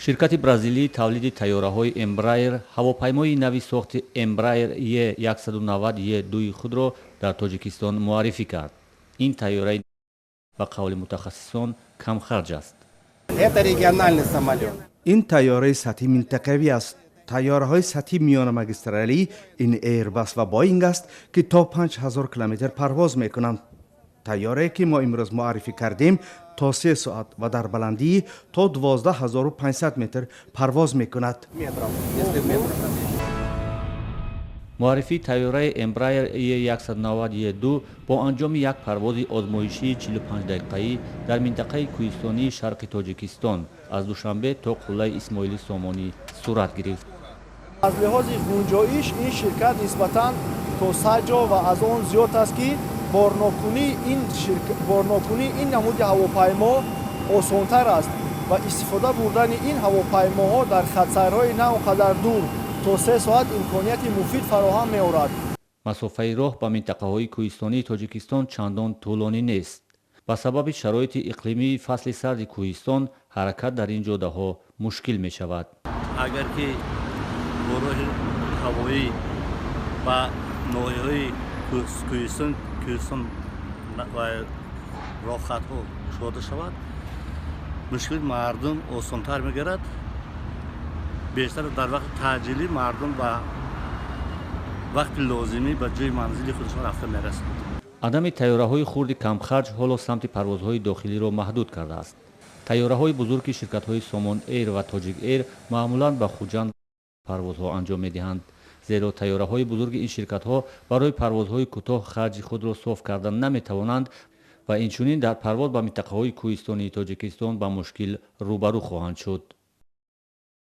ширкати бразилии тавлиди тайёраҳои Embraer ҳавопаймои нави сохти Embraer E190 E2 худро дар Тоҷикистон муаррифӣ кард. Ин тайёраи ба қавли мутахассисон камхарҷ аст. ин тайёраи сатҳи минтақавӣ аст. тайёраҳои сатҳи миёнамагистралӣ ин Airbus ва Boeing аст ки то 5000 километр парвоз мекунанд. тайёрае ки мо имрӯз муаррифӣ кардем то 3 соат ва дар баландии то 12500 метр парвоз мекунад. муаррифии тайёраи Embraer E190 E2 бо анҷоми як парвози озмоишии 45 дақиқаӣ дар минтақаи кӯҳистонии шарқи Тоҷикистон аз Душанбе то Қуллаи Исмоили Сомонӣ сурат гирифт. аз лиҳози ғунҷоиш ин ширкат нисбатан то 100 ҷо ва аз он зиёд аст ки борнокунии ин намуди ҳавопаймо осонтар аст ва истифода бурдани ин ҳавопаймоҳо дар хатсайрҳои на он қадар дур то 3 соат имконияти муфид фароҳам меорад. масофаи роҳ ба минтақаҳои кӯҳистонии Тоҷикистон чандон тӯлонӣ нест. ба сабаби шароити иқлимии фасли сарди кӯҳистон ҳаракат дар ин ҷодаҳо мушкил мешавад. агар ки бороҳи ҳавоӣ ба ноҳияҳои кӯҳистон ва роҳхатҳо кушода шавад, мушкили мардум осонтар мегардад. бештар дар вақти таъҷилӣ мардум ба вақти лозимӣ ба ҷои манзили худашон рафта мерасанд. адами тайёраҳои хурди камхарҷ ҳоло самти парвозҳои дохилиро маҳдуд кардааст. тайёраҳои бузурги ширкатҳои Somon Air ва Tojik Air маъмулан ба Хуҷанд парвозҳо анҷом медиҳанд, зеро тайёраҳои бузурги ин ширкатҳо барои парвозҳои кӯтоҳ харҷи худро соф кардан наметавонанд ва инчунин дар парвоз ба минтақаҳои кӯҳистонии Тоҷикистон ба мушкил рӯбарӯ хоҳанд шуд.